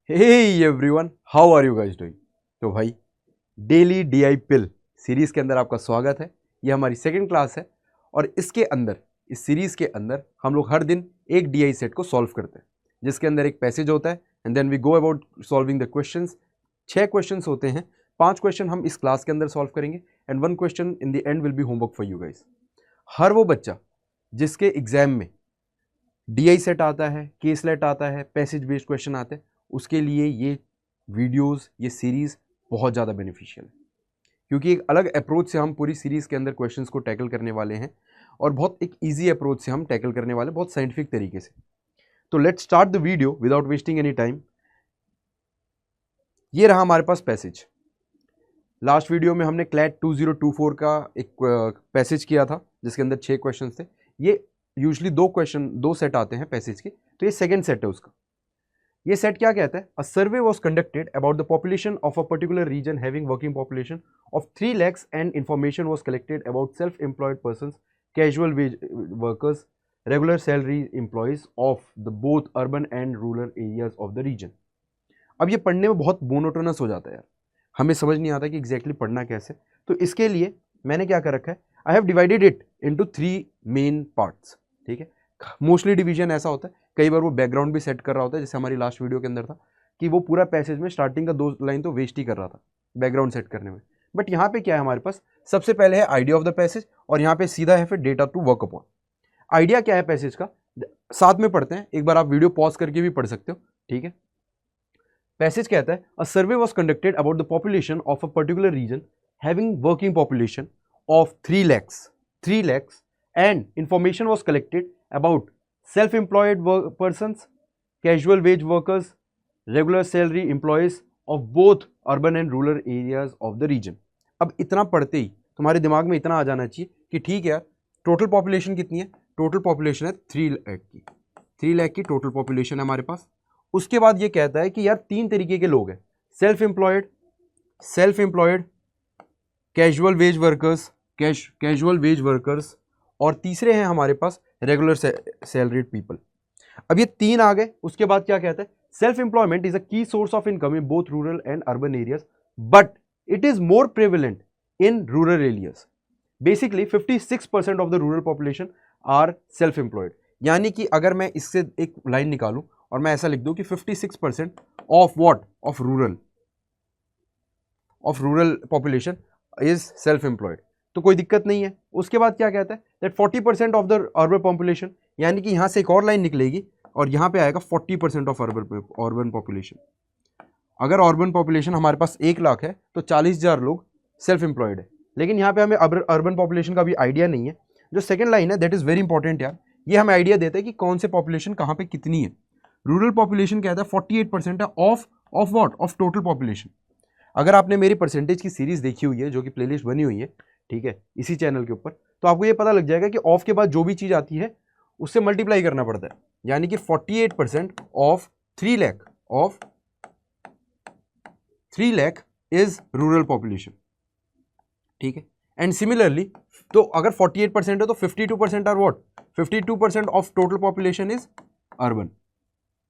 Hey everyone, how are you guys doing? तो भाई daily DI पिल series के अंदर आपका स्वागत है। ये हमारी सेकंड क्लास है और इसके अंदर इस सीरीज के अंदर हम लोग हर दिन एक DI सेट को सॉल्व करते हैं जिसके अंदर एक पैसेज होता है and then we go about solving the questions. 6 questions होते हैं, 5 क्वेश्चन हम इस क्लास के अंदर सॉल्व करेंगे and 1 question in the end will be homework for you guys. हर वो बच्चा जिसके एग्जाम में DI सेट आता है, केसलेट आता है, पैसेज बेस्ड क्वेश्चन आते हैं, उसके लिए ये वीडियोस, ये सीरीज़ बहुत ज़्यादा बेनिफिशियल है क्योंकि एक अलग अप्रोच से हम पूरी सीरीज़ के अंदर क्वेश्चंस को टैकल करने वाले हैं और बहुत एक इजी अप्रोच से हम टैकल करने वाले, बहुत साइंटिफिक तरीके से। तो let's start the video without wasting any time. ये रहा हमारे पास पैसेज। लास्ट वीडियो में हमने क्लैट 2024 का एक पैसेज किया था जिसके अंदर 6 क्वेश्चन थे। ये यूजली 2 सेट आते हैं पैसेज के, तो ये सेकेंड सेट है उसका। ये सेट क्या कहता है? A survey was conducted about the population of a particular region having working population of 3 lakhs and information was collected about self employed person, casual wage workers, regular salary employees of the both urban and rural areas of the region. अब ये पढ़ने में बहुत monotonous हो जाता है यार, हमें समझ नहीं आता कि एग्जैक्टली पढ़ना कैसे। तो इसके लिए मैंने क्या कर रखा है, I have divided it into 3 main parts. ठीक है, मोस्टली डिवीजन ऐसा होता है, कई बार वो बैकग्राउंड भी सेट कर रहा होता है, जैसे हमारी लास्ट वीडियो के अंदर था कि वो पूरा पैसेज में स्टार्टिंग का 2 लाइन तो वेस्ट ही कर रहा था बैकग्राउंड सेट करने में। बट यहाँ पे क्या है हमारे पास, सबसे पहले है आइडिया ऑफ द पैसेज और यहाँ पे सीधा है फिर data to work upon. Idea क्या है पैसेज का, साथ में पढ़ते हैं, एक बार आप वीडियो पॉज करके भी पढ़ सकते हो। ठीक है, पैसेज कहता है a survey was conducted about the population of a particular region having working population of 3 lakhs and information was collected about self-employed persons, casual wage workers, regular salary employees of both urban and rural areas of the region। अब इतना पढ़ते ही तुम्हारे दिमाग में इतना आ जाना चाहिए कि ठीक है यार, टोटल पॉपुलेशन कितनी है? टोटल पॉपुलेशन है 3 लाख की, 3 लाख की टोटल पॉपुलेशन है हमारे पास। उसके बाद ये कहता है कि यार 3 तरीके के लोग हैं, self employed, casual wage workers और तीसरे हैं हमारे पास रेगुलर सैलरीड पीपल। अब ये 3 आ गए। उसके बाद क्या कहता है, self employment is a key source of income in both rural and urban areas but it is more prevalent in rural areas. Basically 56% of the rural population are self employed. यानी कि अगर मैं इससे एक लाइन निकालूं और मैं ऐसा लिख दूं कि 56% of what, of rural population is self employed, तो कोई दिक्कत नहीं है। उसके बाद क्या कहता है that 40% of the urban population, यानी कि यहाँ से एक और लाइन निकलेगी और यहाँ पे आएगा 40% ऑफ अर्बन पॉपुलेशन। अगर अर्बन पॉपुलेशन हमारे पास 1 लाख है तो 40,000 लोग सेल्फ एम्प्लॉयड है, लेकिन यहाँ पे हमें अर्बन पॉपुलेशन का भी आइडिया नहीं है। जो सेकेंड लाइन है दैट इज वेरी इंपॉर्टेंट यार, ये हमें आइडिया देता है कि कौन से पॉपुलेशन कहाँ पे कितनी है। रूरल पॉपुलेशन कहता है 48% है of what, of total population. अगर आपने मेरी परसेंटेज की सीरीज देखी हुई है जो कि प्लेलिस्ट बनी हुई है, ठीक है, इसी चैनल के ऊपर, तो आपको ये पता लग जाएगा कि ऑफ के बाद जो भी चीज़ आती है उससे मल्टीप्लाई करना पड़ता है। यानी कि 48% of 3 lakh is rural population. ठीक है, एंड सिमिलरली तो अगर 48% है तो 52% are what, 52% of total population is urban.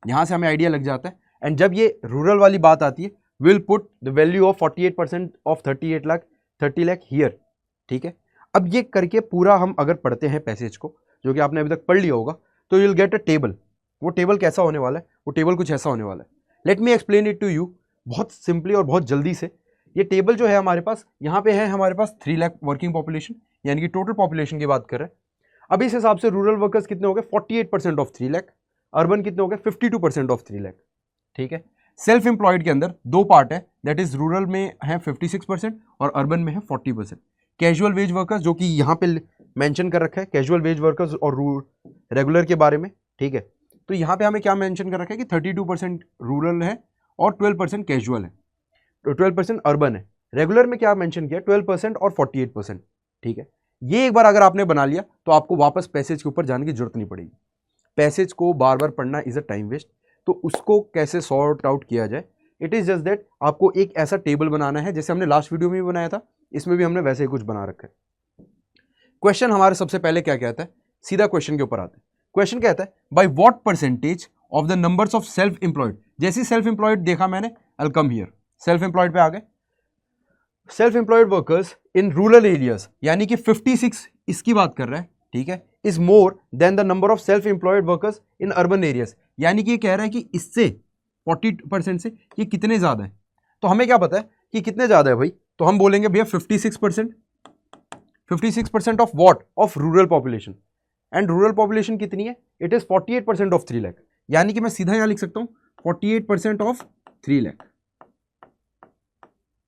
यहां से हमें आइडिया लग जाता है। एंड जब ये रूरल वाली बात आती है, will put the value of 48% of 30 lakh here. ठीक है, अब ये करके पूरा हम अगर पढ़ते हैं पैसेज को, जो कि आपने अभी तक पढ़ लिया होगा, तो you will get a table. वो टेबल कैसा होने वाला है? वो टेबल कुछ ऐसा होने वाला है। Let me explain it to you बहुत सिंपली और बहुत जल्दी से। ये टेबल जो है हमारे पास, यहाँ पे है हमारे पास 3 लाख वर्किंग पॉपुलेशन, यानी कि टोटल पॉपुलेशन की बात कर रहे हैं। अब इस हिसाब से रूरल वर्कर्स कितने हो गए? 48% ऑफ 3 लाख। अर्बन कितने हो गए? 52% ऑफ 3 लाख। ठीक है, सेल्फ एम्प्लॉयड के अंदर 2 पार्ट है, दैट इज रूरल में है 56% और अर्बन में है 40%। कैजुअल वेज वर्कर्स जो कि यहाँ पे मेंशन कर रखा है, कैजुअल वेज वर्कर्स और रेगुलर के बारे में। ठीक है, तो यहाँ पे हमें क्या मेंशन कर रखा है कि 32% रूरल है और 12% कैजुअल है, तो 12% अर्बन है। रेगुलर में क्या मेंशन किया? 12% और 48%। ठीक है, ये एक बार अगर आपने बना लिया तो आपको वापस पैसेज के ऊपर जाने की जरूरत नहीं पड़ेगी। पैसेज को बार बार पढ़ना इज अ टाइम वेस्ट, तो उसको कैसे सॉर्ट आउट किया जाए, इट इज जस्ट दैट आपको एक ऐसा टेबल बनाना है जैसे हमने लास्ट वीडियो में भी बनाया था, इसमें भी हमने वैसे ही कुछ बना रखा है। क्वेश्चन हमारे सबसे पहले क्या कहता है, सीधा क्वेश्चन के ऊपर आते हैं। क्वेश्चन कहता है by what percentage of the numbers of self employed. जैसे सेल्फ एम्प्लॉयड देखा मैंने, आई कम हियर, सेल्फ एम्प्लॉयड पे आ गए। Self employed workers in rural areas, यानी कि 56 इसकी बात कर रहा है, ठीक है, is more than the number of self employed workers in urban areas, यानी कि ये कह रहा है कि इससे 40% से ये कितने ज़्यादा है। तो हमें क्या पता है कि कितने ज़्यादा है भाई, तो हम बोलेंगे भैया 56%, 56% of what, of rural population. And rural population कितनी है, इट इज 48% ऑफ 3 लाख, यानी कि मैं सीधा यहां लिख सकता हूं 48% ऑफ 3 लाख,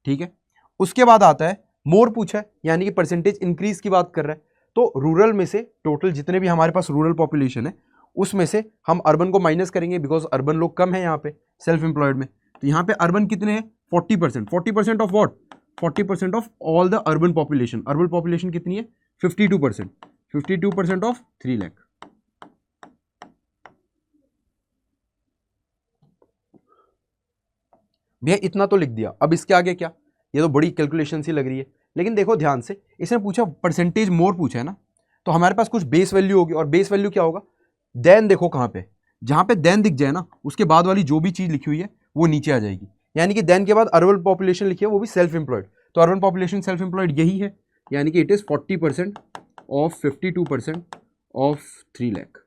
ठीक है। उसके बाद आता है मोर पूछा है, यानी कि परसेंटेज इंक्रीज की बात कर रहा है। तो रूरल में से टोटल जितने भी हमारे पास रूरल पॉपुलेशन है उसमें से हम अर्बन को माइनस करेंगे, बिकॉज अर्बन लोग कम है यहाँ पे सेल्फ एम्प्लॉयड में। तो यहाँ पे अर्बन कितने हैं, 40%, 40% of what, 40% of all the urban population. Urban population कितनी है, 52%, 52% ऑफ 3 लाख। भैया इतना तो लिख दिया, अब इसके आगे क्या, ये तो बड़ी कैलकुलेशन सी लग रही है, लेकिन देखो ध्यान से, इसने पूछा परसेंटेज मोर पूछा है ना, तो हमारे पास कुछ बेस वैल्यू होगी, और बेस वैल्यू क्या होगा, देन देखो कहाँ पे, जहाँ पे देन दिख जाए ना उसके बाद वाली जो भी चीज़ लिखी हुई है वो नीचे आ जाएगी, यानी कि देन के बाद अर्बन पॉपुलेशन लिखी है वो भी सेल्फ एम्प्लॉयड, तो अर्बन पॉपुलेशन सेल्फ एम्प्लॉयड यही है, यानी कि it is 40% of 52% of 3 lakh,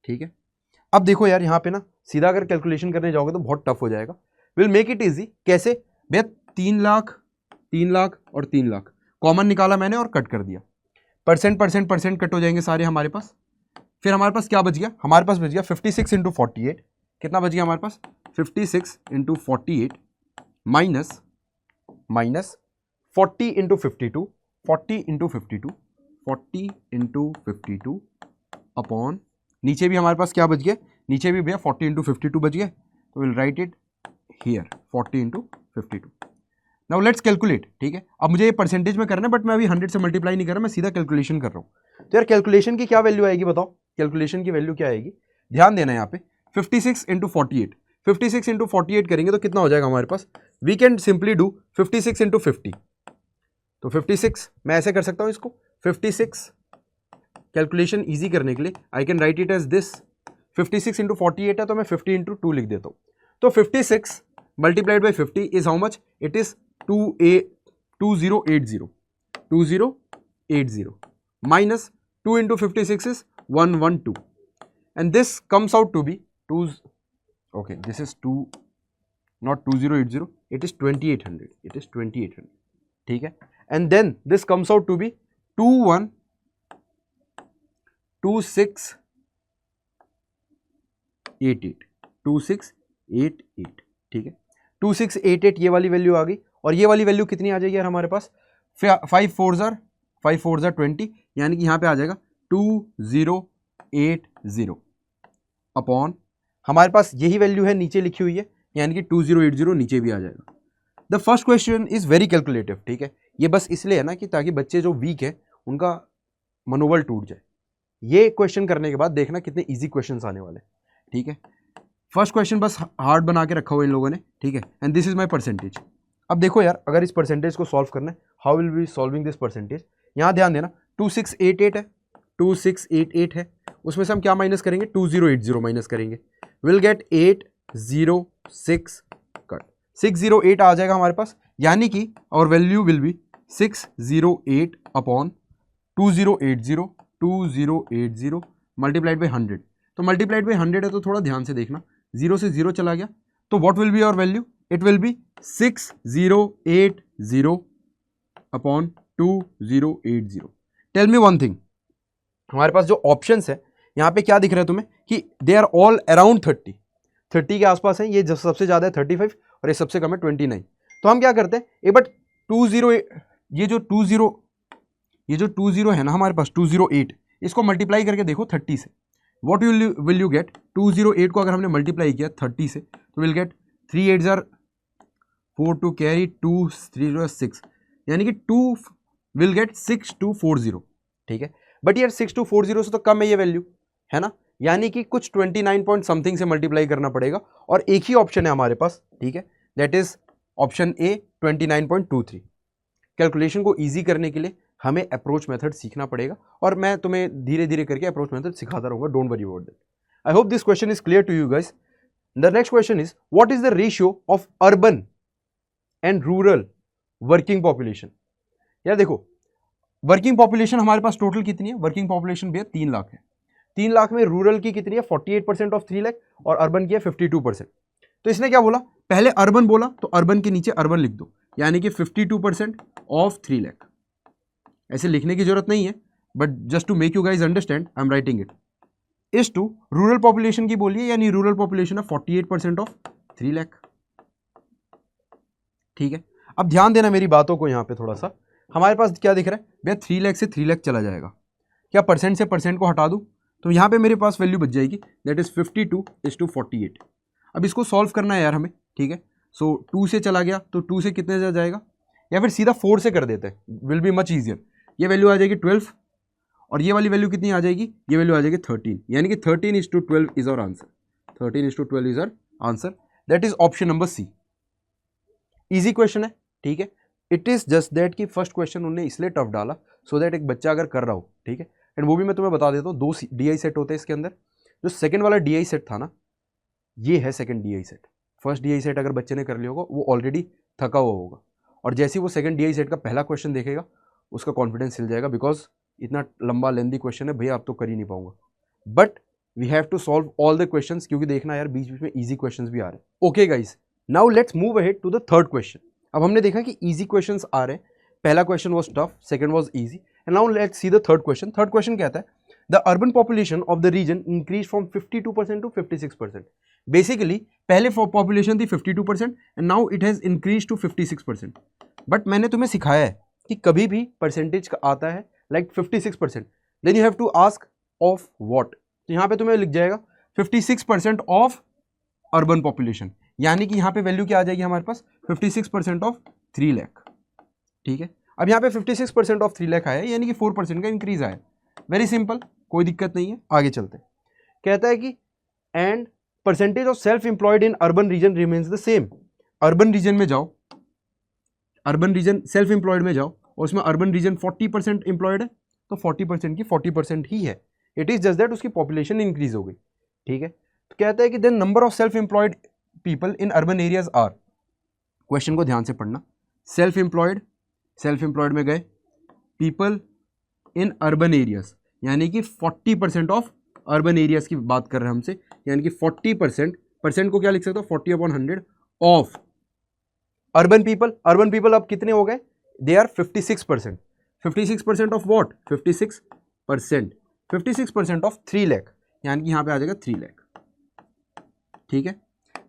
ठीक है। अब देखो यार यहाँ पे ना सीधा अगर कैलकुलेशन करने जाओगे तो बहुत टफ हो जाएगा, विल मेक इट इजी। कैसे भैया, 3 लाख, 3 लाख और 3 लाख कॉमन निकाला मैंने और कट कर दिया, परसेंट परसेंट परसेंट कट हो जाएंगे सारे हमारे पास। फिर हमारे पास क्या बच गया, हमारे पास बच गया 56 इंटू 48, कितना बच गया हमारे पास, 56 into 48 minus 40 into 52, 40 into 52, 40 into 52 upon, नीचे भी हमारे पास क्या बच गया, नीचे भी भैया 40 इंटू 52 बच गया, तो will write it here 40 into 52। Now let's calculate, ठीक है। अब मुझे ये परसेंटेज में करना है, बट मैं अभी 100 से मल्टीप्लाई नहीं कर रहा, मैं सीधा कैलकुलेशन कर रहा हूँ। तो यार कैलकुलेशन की क्या वैल्यू आएगी बताओ, कैलकुलेशन की वैल्यू क्या आएगी, ध्यान देना यहाँ पे 56 इंटू 48, 56 इंटू 48 करेंगे तो कितना हो जाएगा हमारे पास, we can simply do 56 into 50, तो 56 मैं ऐसे कर सकता हूँ इसको, 56 कैलकुलेशन ईजी करने के लिए I can write it as this, 56 into 48 है तो मैं 50 इंटू 2 लिख देता हूँ, तो 56 multiplied by 50 is how much, it is 2080 minus 2 into 56 is 112, and this comes out to be 2, okay, this is 2, not 2080, it is 2800, it is 2800, ठीक है। and then this comes out to be 2688, ठीक है, 2688 ये वाली value आ गई, और ये वाली वैल्यू कितनी आ जाएगी यार हमारे पास, 5 4 जार 20, यानी कि यहाँ पे आ जाएगा 2080 अपॉन, हमारे पास यही वैल्यू है नीचे लिखी हुई है, यानी कि 2080 नीचे भी आ जाएगा। The first question is very calculative, ठीक है, ये बस इसलिए है ना कि ताकि बच्चे जो वीक है उनका मनोबल टूट जाए। ये क्वेश्चन करने के बाद देखना कितने ईजी क्वेश्चन आने वाले, ठीक है। फर्स्ट क्वेश्चन बस हार्ड बना के रखा हुआ इन लोगों ने, ठीक है, and this is my percentage. अब देखो यार, अगर इस परसेंटेज को सॉल्व करना है, how will be solving this percentage, यहाँ ध्यान देना 2688 है, 2688 है, उसमें से हम क्या माइनस करेंगे, 2080 माइनस करेंगे, विल गेट 806 कट, 608 आ जाएगा हमारे पास, यानी कि और value will be 608 upon 2080 multiplied by 100, तो मल्टीप्लाइड बाई 100 है तो थोड़ा ध्यान से देखना, 0 से 0 चला गया, तो what will be your value, it will be 6080 upon 2080। Tell me one thing, हमारे पास जो ऑप्शंस है यहाँ पे क्या दिख रहा है तुम्हें कि दे आर ऑल अराउंड 30 के आसपास है, ये जो सबसे ज़्यादा है 35 और ये सबसे कम है 29। तो हम क्या करते हैं, एक बार 20 ये जो 20 है ना हमारे पास 208, इसको मल्टीप्लाई करके देखो 30 से, व्हाट विल यू गेट, 208 को अगर हमने मल्टीप्लाई किया 30 से तो विल गेट 3 8 जार 4 टू कैरी 2 3 6, यानी कि 2 विल गेट 6240, ठीक है। बट यार 6240 से तो कम है ये वैल्यू, है ना, यानी कि कुछ 29 पॉइंट समथिंग से मल्टीप्लाई करना पड़ेगा, और एक ही ऑप्शन है हमारे पास, ठीक है, that is option A 29.23। Calculation को ईजी करने के लिए हमें अप्रोच मेथड सीखना पड़ेगा, और मैं तुम्हें धीरे धीरे करके अप्रोच मेथड सिखाता रहूँगा, don't worry about that. I hope this question is clear to you guys. The next question is, what is the ratio of urban and rural working population? यार देखो, वर्किंग पॉपुलेशन हमारे पास total कितनी है? Working population भैया 3 लाख है। 3 लाख में rural की कितनी है? 48% ऑफ 3 लाख, और अर्बन की है 52%। तो इसने क्या बोला? पहले अर्बन बोला, तो अर्बन के नीचे अर्बन लिख दो, यानी कि 52% ऑफ 3 लाख। ऐसे लिखने की जरूरत नहीं है, but just to make you guys understand I am writing it. इस टू रूरल पॉपुलेशन की बोलिए, यानी रूरल पॉपुलेशन है 48% ऑफ 3 लाख। ठीक है, अब ध्यान देना मेरी बातों को। यहां पे थोड़ा सा हमारे पास क्या दिख रहा है भैया? 3 लाख से 3 लाख चला जाएगा। क्या परसेंट से परसेंट को हटा दूं तो यहां पे मेरे पास वैल्यू बच जाएगी, दैट इज 52:48। अब इसको सॉल्व करना है यार हमें। ठीक है, सो 2 से चला गया तो 2 से कितने से जाएगा, या फिर सीधा 4 से कर देते हैं, विल बी मच ईजियर। ये वैल्यू आ जाएगी 12, और ये वाली वैल्यू कितनी आ जाएगी? ये वैल्यू आ जाएगी 13, यानी कि 13:12 is our answer. 13:12 is our answer, that is option number C. Easy question है। ठीक है, इट इज जस्ट दैट कि फर्स्ट क्वेश्चन उन्होंने इसलिए टफ डाला सो दैट एक बच्चा अगर कर रहा हो, ठीक है, एंड वो भी मैं तुम्हें बता देता हूँ, 2 DI सेट होते हैं इसके अंदर। जो सेकंड वाला DI सेट था ना, ये है second DI set. First DI set अगर बच्चे ने कर लिया होगा, वो ऑलरेडी थका हुआ होगा, और जैसे ही वो सेकंड DI सेट का पहला क्वेश्चन देखेगा, उसका कॉन्फिडेंस हिल जाएगा, बिकॉज इतना लंबा लेंदी क्वेश्चन है भैया, आप तो कर ही नहीं पाऊंगा। But we have to solve all the questions, क्योंकि देखना यार बीच बीच में इजी क्वेश्चंस भी आ रहे हैं। Okay guys, now let's move ahead to the third question. अब हमने देखा कि इजी क्वेश्चंस आ रहे हैं, पहला question was tough, second was easy, and now let's see the third question. Third question कहता है, the urban population of the region increase from 52% to 56%। Basically पहले पॉपुलेशन थी 52% and now it has increase to 56%। But मैंने तुम्हें सिखाया है कि कभी भी परसेंटेज का आता है like 56%, then you have to ask of what. तो यहाँ पे तुम्हें लिख जाएगा 56% ऑफ अर्बन पॉपुलेशन, यानी कि यहाँ पे वैल्यू क्या आ जाएगी हमारे पास? 56% ऑफ 3 लाख। ठीक है, अब यहाँ पे 56% ऑफ 3 लाख आया, यानी कि 4% का इंक्रीज आया। वेरी सिंपल, कोई दिक्कत नहीं है, आगे चलते। कहता है कि and percentage of self employed in urban region remains the same. Urban region में जाओ, अर्बन रीजन सेल्फ एम्प्लॉयड में जाओ, और उसमें अर्बन रीजन 40% एम्प्लॉयड है, तो 40% की 40% ही है। इट इज जस्ट दैट उसकी पॉपुलेशन इंक्रीज हो गई। ठीक है, तो कहता है कि then number of self employed people in urban areas are. Question को ध्यान से पढ़ना। सेल्फ एम्प्लॉयड में गए, पीपल इन अर्बन एरियाज, यानी कि 40% ऑफ अर्बन एरियाज की बात कर रहे हैं हमसे, यानी कि 40%, परसेंट को क्या लिख सकते हो? 40/100 of urban people. Urban people अब कितने हो गए? They are 56%। 56% of what? 56% of 3 lakh, यानी कि यहाँ पे आ जाएगा 3 लाख। ठीक है,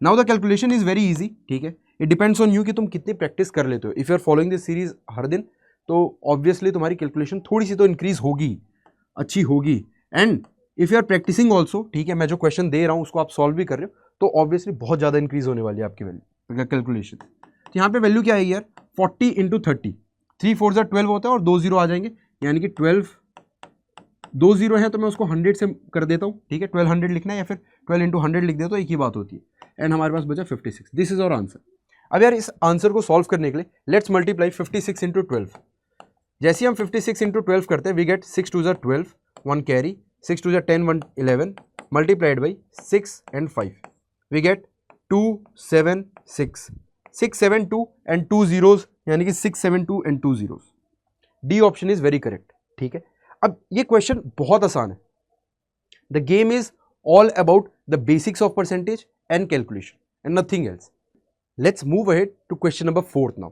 now the calculation is very easy. ठीक है, इट डिपेंड्स ऑन यू कि तुम कितनी प्रैक्टिस कर लेते हो। If you are following this series हर दिन, तो ऑब्वियसली तुम्हारी कैलकुलेशन थोड़ी सी तो इंक्रीज होगी, अच्छी होगी। And if you are practicing also, ठीक है, मैं जो क्वेश्चन दे रहा हूँ उसको आप सॉल्व भी कर रहे हो, तो ऑब्वियसली बहुत ज़्यादा इंक्रीज होने वाली है आपकी वैल्यू कैलकुलेशन। तो यहाँ पे वैल्यू क्या आएगी यार? 40 × 30, 3 4 12 होता है, और 2 0 आ जाएंगे, यानी कि 12, 2 0 है तो मैं उसको 100 से कर देता हूँ। ठीक है, 1200 लिखना है, या फिर 12 × 100 लिख दे तो एक ही बात होती है। एंड हमारे पास बचा 56। This is our answer. अब यार इस आंसर को सॉल्व करने के लिए लेट्स मल्टीप्लाई 56 × 12। जैसे हम 56 × 12 करते हैं, we get 6 2 12, 1 carry, 6 2 10, 1 11, multiplied by 6 and 5, we get 2 7 6, 6 7 2 and 2 zeros, यानी कि 6 7 2 and 2 zeros। D option is very correct. ठीक है, अब ये क्वेश्चन बहुत आसान है। The game is all about the basics of percentage and calculation and nothing else. Let's move ahead to question number 4 now.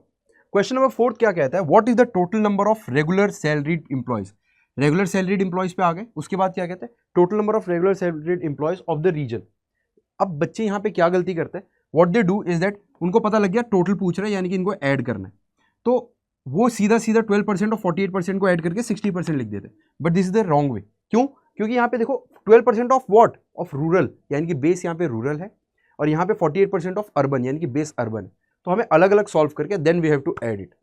Question number 4 क्या कहता है? What is the total number of regular salaried employees. Regular salaried employees पे आ गए, उसके बाद क्या कहते हैं? Total number of regular salaried employees of the region. अब बच्चे यहाँ पे क्या गलती करते हैं? What they do is that, उनको पता लग गया टोटल पूछ रहे हैं, यानी कि इनको ऐड करना है, तो वो सीधा 12% और 48% को ऐड करके 60% लिख देते हैं। But this is the wrong way. क्यों? क्योंकि यहाँ पे देखो 12% ऑफ व्हाट? ऑफ रूरल, यानी कि बेस यहाँ पे रूरल है, और यहाँ पे 48% ऑफ अर्बन, यानी कि बेस अर्बन है। तो हमें अलग अलग सॉल्व करके then we have to add it.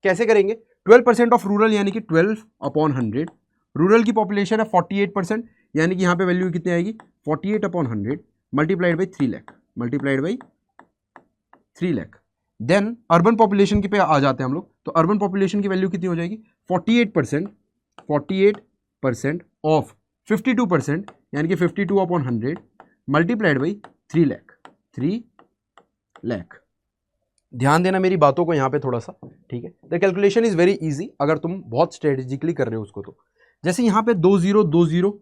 कैसे करेंगे? 12% ऑफ रूरल, यानी कि 12/100। रूरल की पॉपुलेशन है 48%, यानी कि यहाँ पे वैल्यू कितनी आएगी? 48/100 multiplied by 3 lakh, multiplied by 3 lakh. Then urban population के पे आ जाते हैं हम लोग, तो अर्बन पॉपुलेशन की वैल्यू कितनी हो जाएगी? 48% ऑफ 52%, यानी कि 52/100 मल्टीप्लाइड बाई 3 लाख, 3 लाख। ध्यान देना मेरी बातों को यहाँ पे थोड़ा सा, ठीक है। The calculation is very easy अगर तुम बहुत स्ट्रेटेजिकली कर रहे हो उसको तो। जैसे यहाँ पे 2 0 2 0,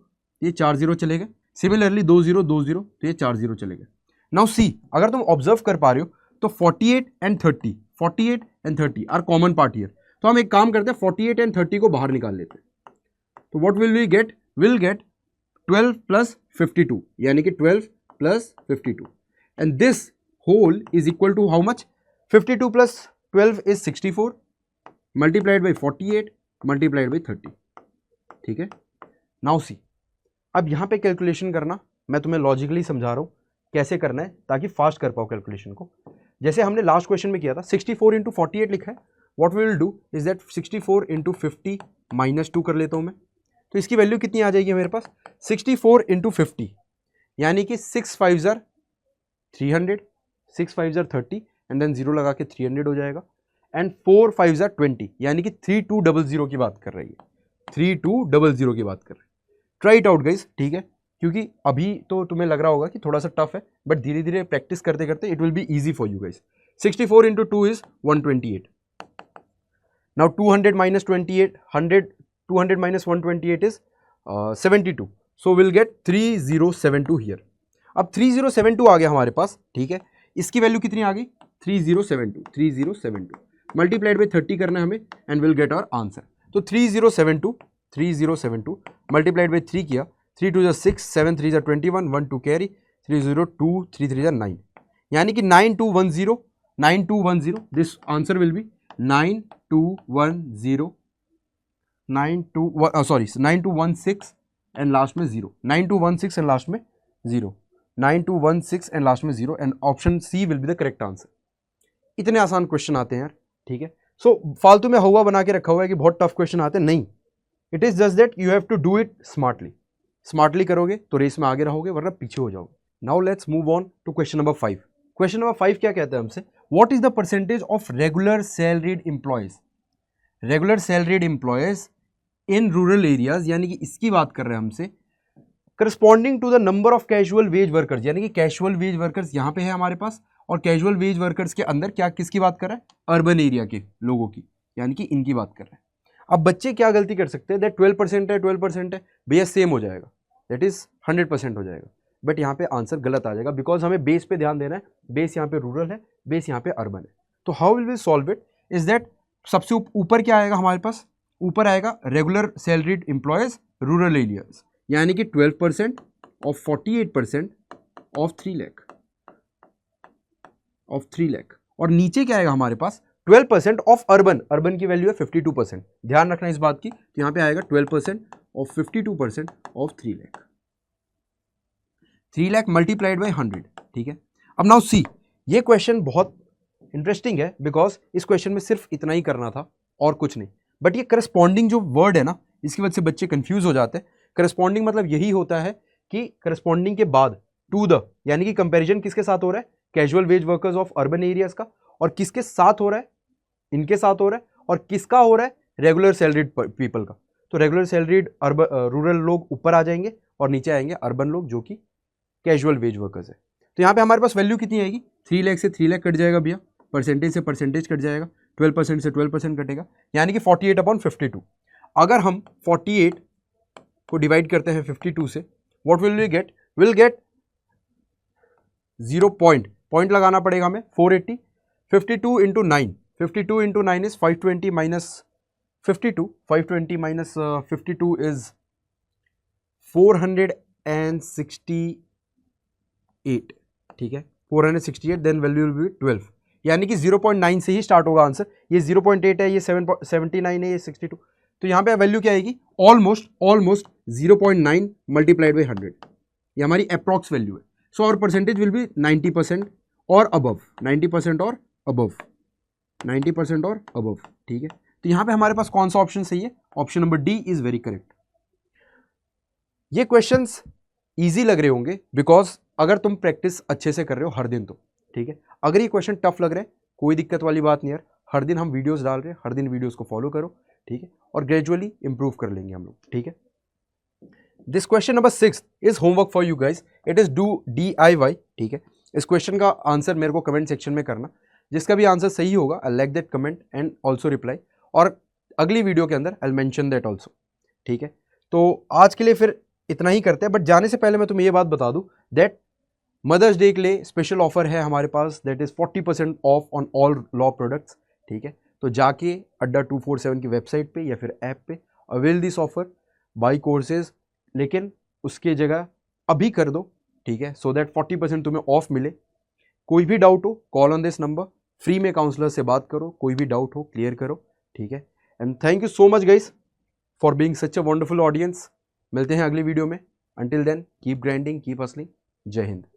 ये 4 0 चले गए। सिमिलरली 2 0 2 0, तो ये 4 0 चले गए। नाउ सी, अगर तुम ऑब्जर्व कर पा रहे हो तो 48 and 30 are common part here. तो हम एक काम करते हैं, 48 एंड 30 को बाहर निकाल लेते हैं। तो what will we get? Will get 12 plus 52, यानी कि 12 plus 52, and this whole is equal to how much? 52 plus 12 is 64 multiplied by 48 multiplied by 30, ठीक है। नाउ सी, अब यहां पे कैलकुलेशन करना मैं तुम्हें लॉजिकली समझा रहा हूं कैसे करना है ताकि फास्ट कर पाओ कैलकुलेशन को। जैसे हमने लास्ट क्वेश्चन में किया था, 64 इंटू 48 लिखा है। What we will do is that 64 into 50 minus 2 कर लेता हूं मैं। तो इसकी वैल्यू कितनी आ जाएगी मेरे पास? 64 इंटू 50, यानी कि 6 5 ज़र 300, 6 5 ज़र 30, एंड देन 0 लगा के 300 हो जाएगा, एंड 4 5 ज़र 20, यानी कि 3200 की बात कर रही है, 3200 की बात कर रही है। ट्राई इट आउट गाइस, ठीक है, क्योंकि अभी तो तुम्हें लग रहा होगा कि थोड़ा सा टफ है, बट धीरे धीरे प्रैक्टिस करते करते it will be easy for you guys. 64 into 2 is 128. Now 200 minus 28, 200 minus 128 is 72. So will get 3072 here. अब 3072 आ गया हमारे पास, ठीक है। इसकी वैल्यू कितनी आ गई? 3072 मल्टीप्लाइड बाई 30 करना है हमें, and will get our answer. तो 3072 मल्टीप्लाइड बाई 3 किया, 3 2 6, 7 3 21, 1 2 कैरी, 3 0 2, 3 3 9, यानी कि 9210 this answer will be 9216 and last में 0, 9216 एंड लास्ट में 0, 9216 एंड लास्ट में 0, and option C will be the correct answer. इतने आसान क्वेश्चन आते हैं यार, ठीक है। सो फालतू में हवा बना के रखा हुआ है कि बहुत टफ क्वेश्चन आते हैं, नहीं। It is just that you have to do it smartly करोगे तो रेस में आगे रहोगे, वरना पीछे हो जाओगे। Now let's move on to question number 5। Question number 5 क्या कहता है हमसे? What is the percentage of regular salaried employees in rural areas, यानी कि इसकी बात कर रहे हैं हमसे, corresponding to the number of casual wage workers, यानी कि कैजुअल वेज वर्कर्स यहाँ पे है हमारे पास, और कैजुअल वेज वर्कर्स के अंदर क्या किसकी बात कर रहा है? अर्बन एरिया के लोगों की, यानी कि इनकी बात कर रहे हैं। अब बच्चे क्या गलती कर सकते हैं? दैट 12% है, 12% है भैया, सेम हो जाएगा, दैट इज 100% हो जाएगा, बट यहाँ पे आंसर गलत आ जाएगा, बिकॉज हमें बेस पे ध्यान देना है। बेस यहाँ पे रूरल है, बेस यहाँ पे अर्बन है। तो how will we solve it? Is that सबसे ऊपर क्या आएगा हमारे पास? ऊपर आएगा regular salaried employees rural areas, यानी कि 12% ऑफ 48% ऑफ 3 लाख, और नीचे क्या आएगा हमारे पास? 12% ऑफ अर्बन की वैल्यू है 52%। ध्यान रखना इस बात की, तो यहां पे आएगा 12% of 52% of 3 lakh multiplied by 100, ठीक है। अब नाउ सी, ये क्वेश्चन बहुत इंटरेस्टिंग है, बिकॉज इस क्वेश्चन में सिर्फ इतना ही करना था और कुछ नहीं, बट ये करस्पॉन्डिंग जो वर्ड है ना, इसकी वजह से बच्चे कंफ्यूज हो जाते हैं। करस्पॉन्डिंग मतलब यही होता है कि करस्पॉन्डिंग के बाद टू द, यानी कि कंपैरिजन किसके साथ हो रहा है? Casual wage workers of urban areas का, और किसके साथ हो रहा है? इनके साथ हो रहा है, और किसका हो रहा है? रेगुलर सैलरीड पीपल का। तो रेगुलर सैलरीड रूरल लोग ऊपर आ जाएंगे, और नीचे आएंगे अर्बन लोग जो कि कैजुअल वेज वर्कर्स है। तो यहाँ पे हमारे पास वैल्यू कितनी आएगी? 3 लाख से 3 लाख कट जाएगा भैया, परसेंटेज से परसेंटेज कट जाएगा, 12% से 12% कटेगा, यानी कि 48/52। अगर हम 48 को डिवाइड करते हैं 52 से, what will we get? Will get 0 point लगाना पड़ेगा हमें, 480। 52 into 9 is 520 minus 52, 520 minus 52 is 468, ठीक है, 468, देन वैल्यू विल बी 12, यानी कि 0.9 से ही स्टार्ट होगा आंसर। ये 0.8 है, ये 79 है, ये 62, तो यहाँ पे वैल्यू क्या आएगी? ऑलमोस्ट 0.9 मल्टीप्लाइड बाई 100, ये हमारी अप्रॉक्स वैल्यू है। सो और परसेंटेज विल बी 90% और अबव, 90% और अबव, 90% और अबव, ठीक है। तो यहाँ पे हमारे पास कौन सा ऑप्शन सही है? Option number D is very correct. ये क्वेश्चंस इजी लग रहे होंगे बिकॉज अगर तुम प्रैक्टिस अच्छे से कर रहे हो हर दिन तो, ठीक है। अगर ये क्वेश्चन टफ लग रहे हैं, कोई दिक्कत वाली बात नहीं यार, हर दिन हम वीडियोस डाल रहे हैं, हर दिन वीडियोस को फॉलो करो, ठीक है, और ग्रेजुअली इंप्रूव कर लेंगे हम लोग, ठीक है। This question number 6 is homework for you guys. It is do DIY. ठीक है, इस क्वेश्चन का आंसर मेरे को कमेंट सेक्शन में करना. जिसका भी आंसर सही होगा I like that comment and also reply, और अगली वीडियो के अंदर आई मेंशन दैट ऑल्सो. ठीक है, तो आज के लिए फिर इतना ही करते हैं. बट जाने से पहले मैं तुम्हें ये बात बता दूं दैट मदर्स डे के लिए स्पेशल ऑफर है हमारे पास, that is 40% off on all law products. ठीक है, तो जाके अड्डा 247 की वेबसाइट पे या फिर ऐप पे avail this offer, by courses. लेकिन उसके जगह अभी कर दो. ठीक है, सो दैट 40% तुम्हें ऑफ मिले. कोई भी डाउट हो call on this number, free में काउंसलर से बात करो, कोई भी डाउट हो क्लियर करो. ठीक है, and thank you so much guys for being such a wonderful audience. मिलते हैं अगली वीडियो में. Until then keep grinding, keep hustling. जय हिंद.